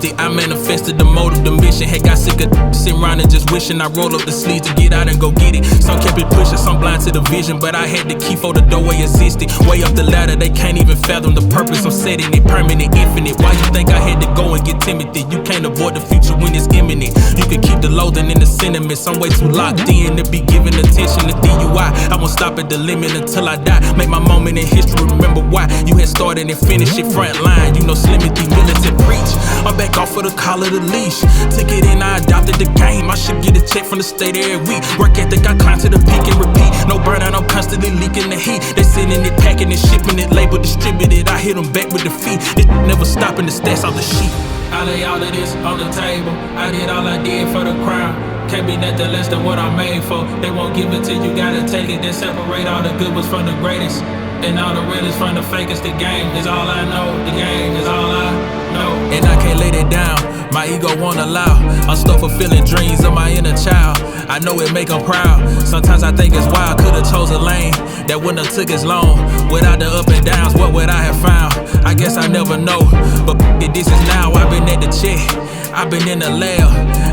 optimistic. I manifested the motive, the mission. Had got sick of sitting around and just wishing I roll up the sleeves to get out and go get it. Some kept it pushing, some blind to the vision, but I had the key for the doorway existed. Way up the ladder, they can't even fathom the purpose. I'm setting it permanent, infinite. Why you think I had to go and get timid? You can't avoid the future when it's imminent. You can keep the loathing and the sentiments. I'm way too locked in to be giving attention to DUI. I won't stop at the limit until I die. Make my moment in history, remember why you had started and finished it front line. You know Slimmy D militant preach. I'm back off of the collar, the leash. Took it in, I adopted the game. I should get a check from the state every week. Work ethic, I climb to the peak and repeat. No burnout, I'm constantly leaking the heat. They sending it, packing it, shipping it, label distributed. I hit them back with defeat. It never stopping the stats off the sheet. I lay all of this on the table. I did all I did for the crown. Can't be nothing less than what I'm made for. They won't give it till you gotta take it. They separate all the good ones from the greatest, and all the realest from the fakest. The game is all I know. The game is all I know. And I can't let it down. My ego won't allow. I'm still fulfilling dreams of my inner child. I know it make them proud. Sometimes I think it's wild. Could've chose a lane that wouldn't have took as long. Without the up and downs, what would I have found? I guess I never know. But this is now. I've been at the check. I've been in the lab.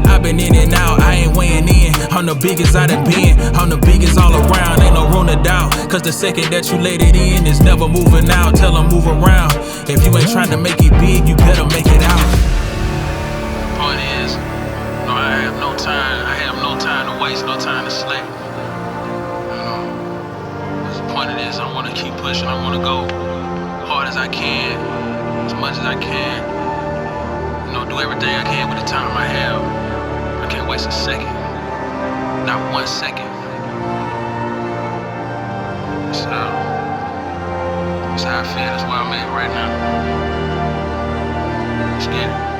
I've been in and out. I ain't weighing in. I'm the biggest I done been. I'm the biggest all around. Ain't no room to doubt. Cause the second that you let it in, it's never moving out. Tell them move around. If you ain't trying to make it big, you better make it out. Point is, no, I have no time. I have no time to waste, no time to slack. The point of this, I want to keep pushing. I want to go hard as I can, as much as I can. Do everything I can with the time I have. I can't waste a second. Not 1 second. So, that's how I feel. That's where I'm at right now. Let's get it.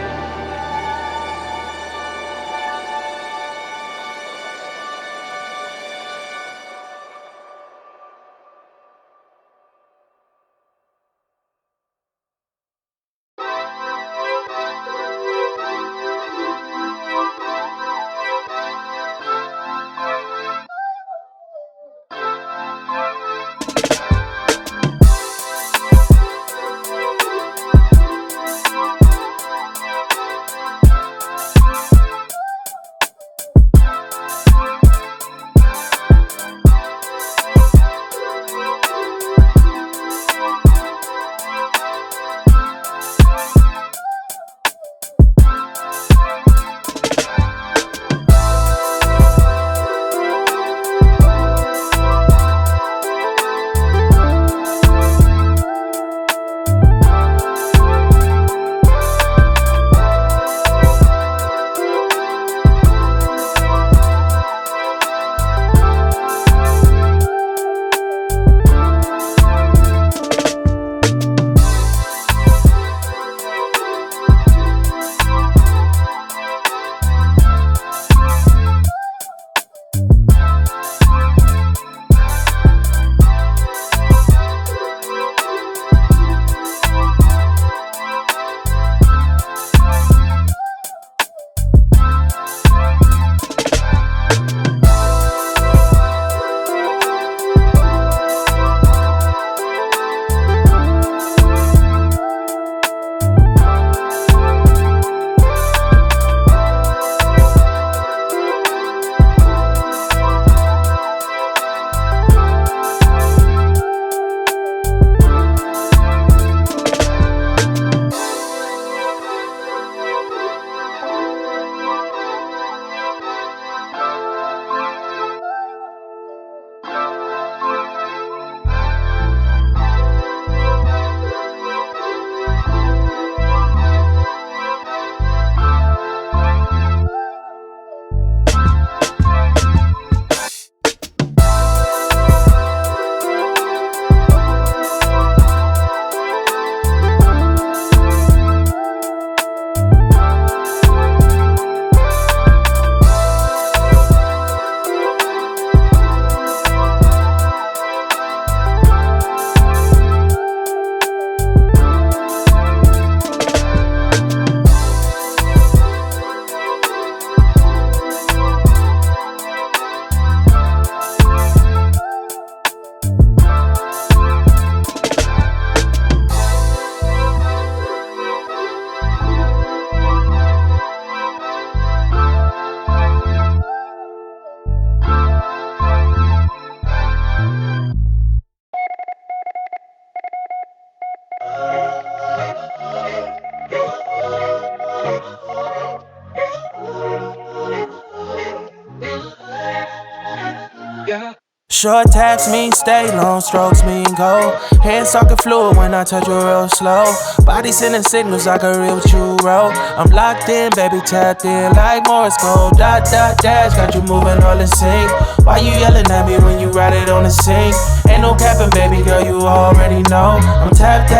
Short taps mean stay, long strokes mean go. Hand sucking fluid when I touch you real slow. Body sending signals like a real churro. I'm locked in, baby, tapped in like Morse code. Dot, dot, dash, got you moving all in sync. Why you yelling at me when you ride it on the sink? Ain't no capping, baby girl, you already know. I'm tapped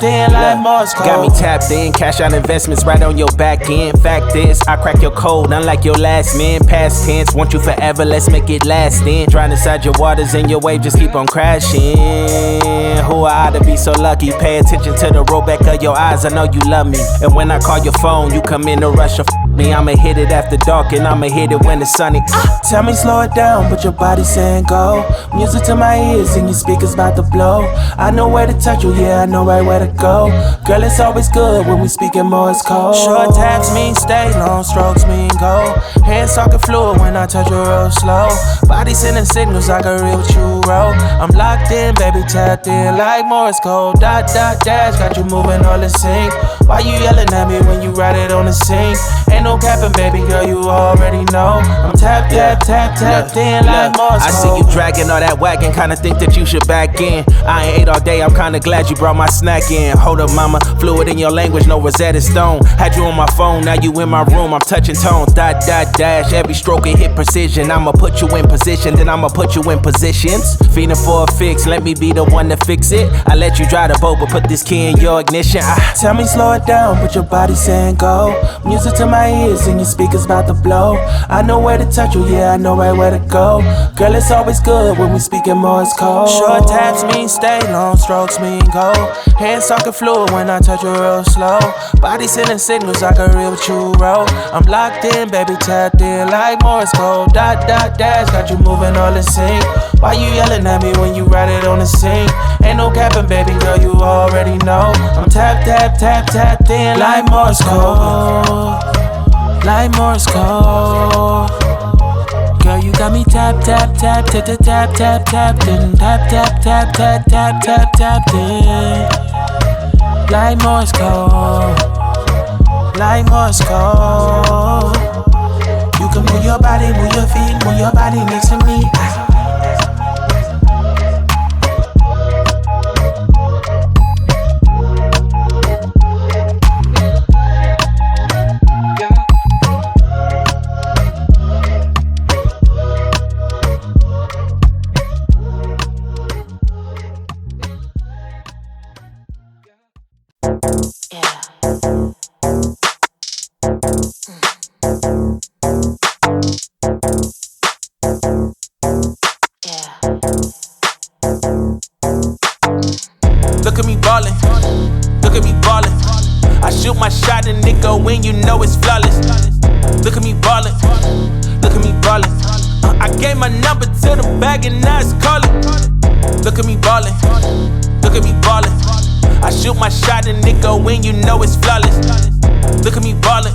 in like Morse code. Got me tapped in, cash out investments right on your back end. Fact is, I crack your code, unlike your last man. Past tense, want you forever, let's make it last in. Trying to side your waters and your wave just keep on crashing. Who I ought to be so lucky? Pay attention to the roll back of your eyes, I know you love me. And when I call your phone, you come in a rush of me. I'ma hit it after dark and I'ma hit it when it's sunny. Tell me slow it down, but your body saying go. Music to my ears and your speakers about to blow. I know where to touch you, yeah, I know right where to go. Girl, it's always good when we speaking Morse code. Short taps mean stay, long strokes mean go. Hand sucking fluid when I touch you real slow. Body sending signals like a real churro. I'm locked in, baby, tapped in like Morse code. Dot, dot, dash, got you moving all in sync. Why you yelling at me when you ride it on the sink? Ain't no capping, baby girl, you already know. I'm tapped in like Morse code. I see you dragging all that wagon, kinda think that you should back in. I ain't ate all day, I'm kinda glad you brought my snack in. Hold up, mama, fluid in your language, no Rosetta Stone. Had you on my phone, now you in my room, I'm touching tones. Dot, dot, dash, every stroke it hit precision. I'ma put you in position, then I'ma put you in positions. Feeling for a fix, let me be the one to fix it. I let you drive the boat, but put this key in your ignition. Tell me slow it down, but your body saying go. Music to my ears and your speakers about to blow. I know where to touch you, yeah, I know right where to go. Girl, it's always good when we speaking Morse code. Short taps mean stay, long strokes mean go. Hand sucking fluid when I touch you real slow. Body sending signals like a real churro. I'm locked in, baby, tapped in like Morse code. Dot, dot, dash, got you moving all in sync. Why you yelling at me when you ride it on the sink? Ain't no capping, baby girl, you already know. I'm tapped in like Morse code. Like Morse code. Girl, you got me tapped in. Tapped in. Like Morse code. Like Morse code. You can move your body, move your feet, move your body next to me. Shoot my shot and it go in, you know it's flawless. Look at me ballin', look at me ballin'. I gave my number to the bag and now it's callin'. Look at me ballin', look at me ballin'. I shoot my shot and it go in, you know it's flawless. Look at me ballin',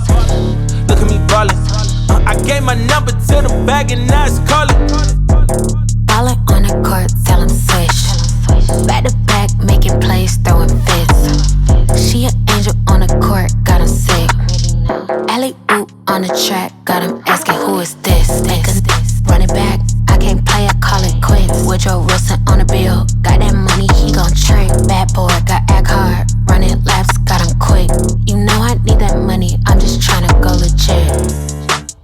look at me ballin'. I gave my number to the bag and now it's callin'. Ballin' on the court, tell him swish. Back to back, making plays, throwing fists. She an angel on the court, got him sick. Alley-oop on the track, got him asking who is this? Running back, I can't play, I call it quits. Woodrow Wilson on the bill, got that money, he gon' trick. Bad boy, got act hard, running laps, got him quick. You know I need that money, I'm just tryna go legit.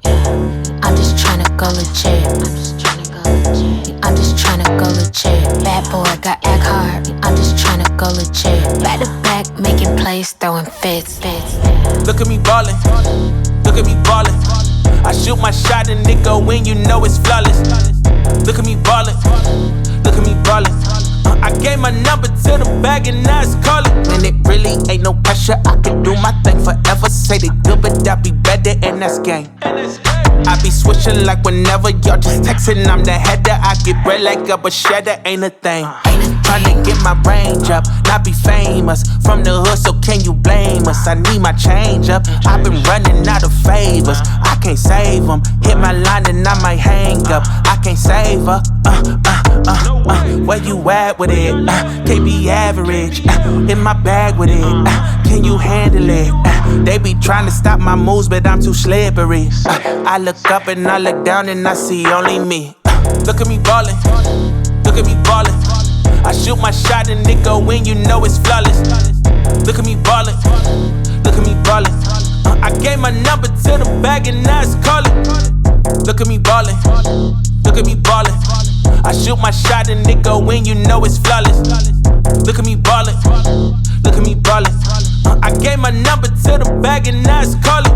Yeah, I'm just tryna go legit. I'm just tryna go legit. Bad boy, got act hard, I'm just tryna go legit. Back to back, making plays, throwing fists. Look at me ballin', look at me ballin'. I shoot my shot and it go in, you know it's flawless. Look at me ballin', look at me ballin'. I gave my number to the bag and now it's callin'. When it really ain't no pressure, I can do my thing forever. Say they good, but I be better, and that's game. I be switching like whenever y'all just texting, I'm the header. I get bread like a bashetta, ain't a thing. Tryna get my range up, not be famous. From the hood, so can you blame us? I need my change up. I've been running out of favors, I can't save them. Hit my line and I might hang up. I can't save her. Where you at with it? Can't be average. In my bag with it. Can you handle it? They be trying to stop my moves, but I'm too slippery. I look up and I look down and I see only me. Look at me ballin', look at me ballin'. I shoot my shot and it go in, you know it's flawless. Look at me ballin', look at me ballin'. I gave my number to the bag and now it's callin'. Look at me ballin', look at me ballin'. I shoot my shot and it go in, you know it's flawless. Look at me ballin', look at me ballin'. I gave my number to the bag and now it's callin'.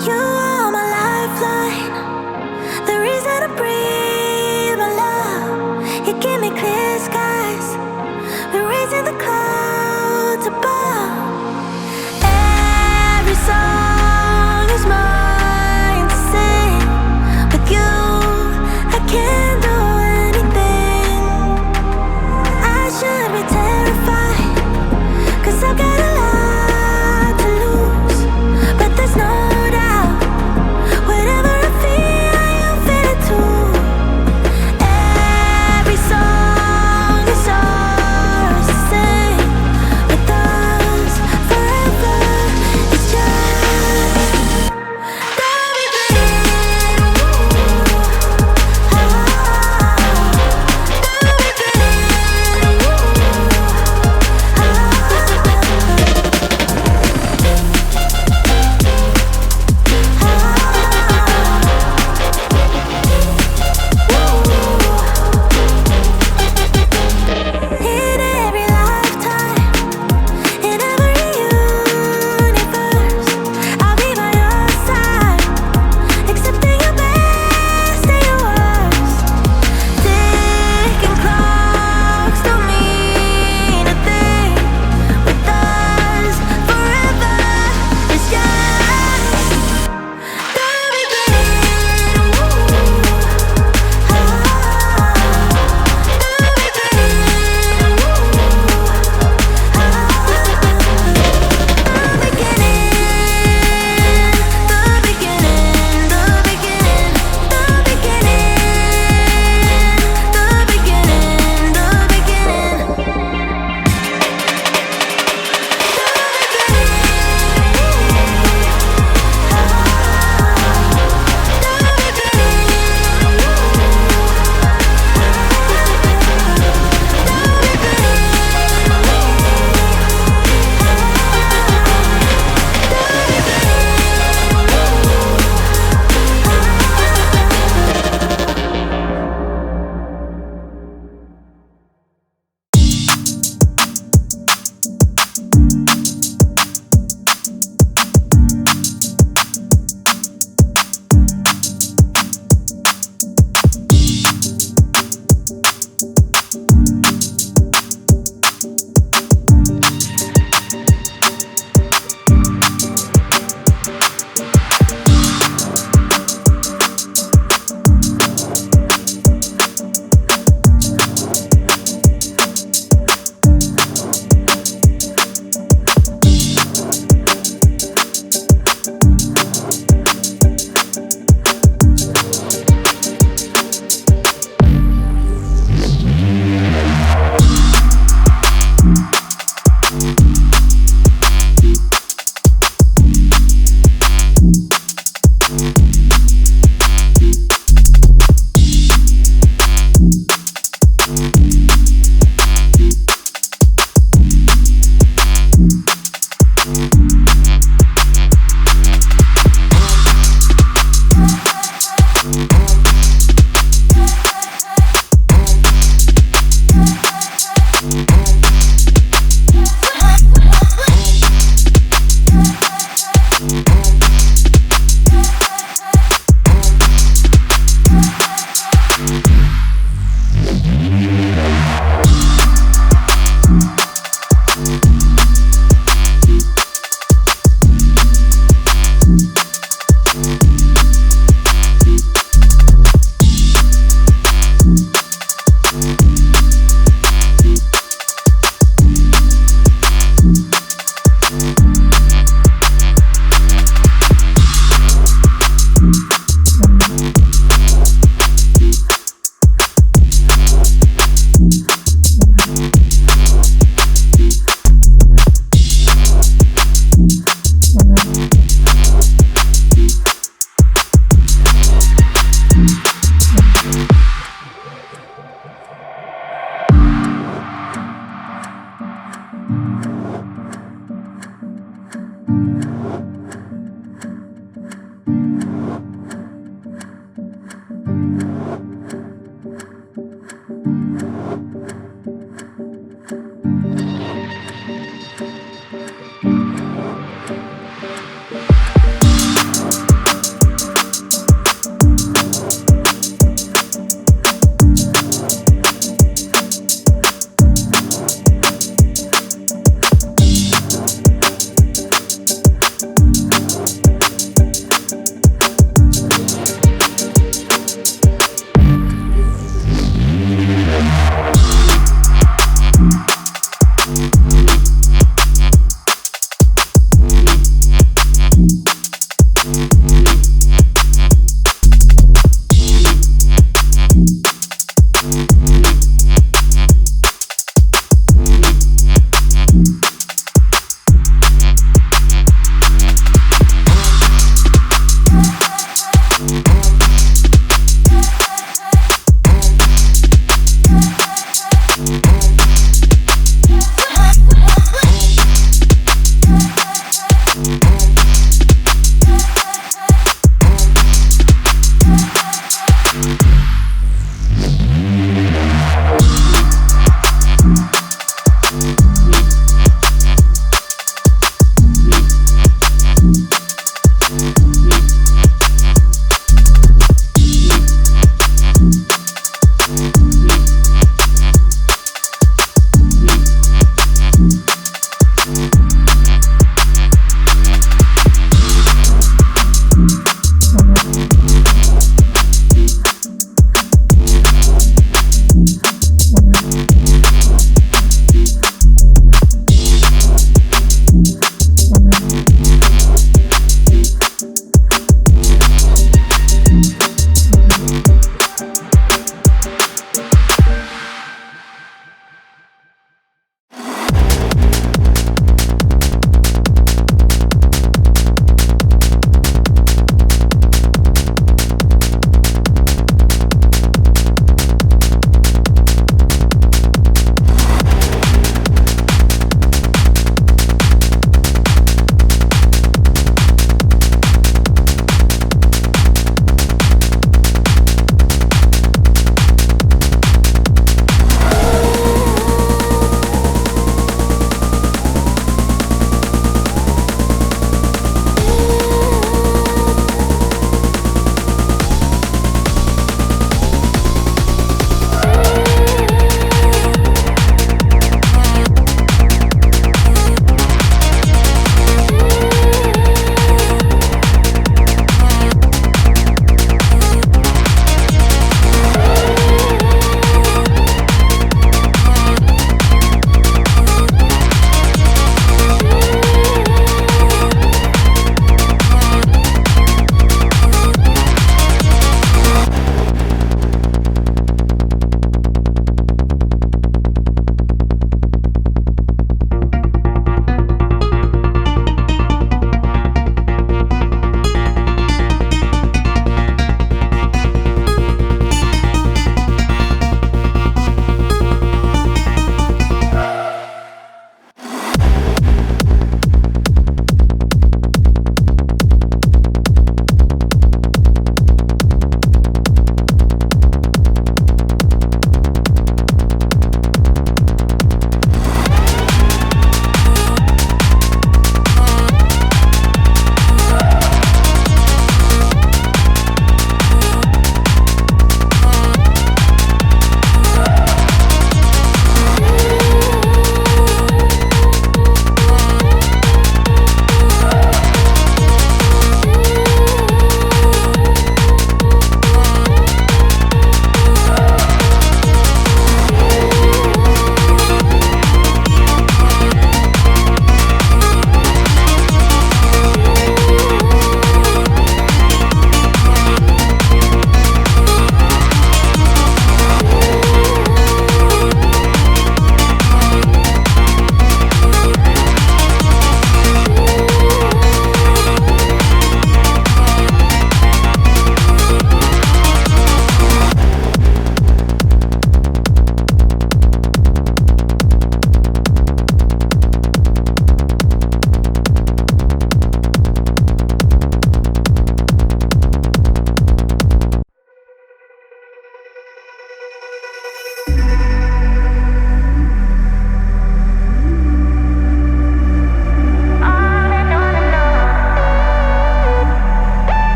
You are my lifeline, the reason I breathe, my love. You give me clear skies, we're raising the clouds above. Every song is mine to sing. With you, I can't do anything. I should be terrified, 'cause I've got a lot to lose. But there's no doubt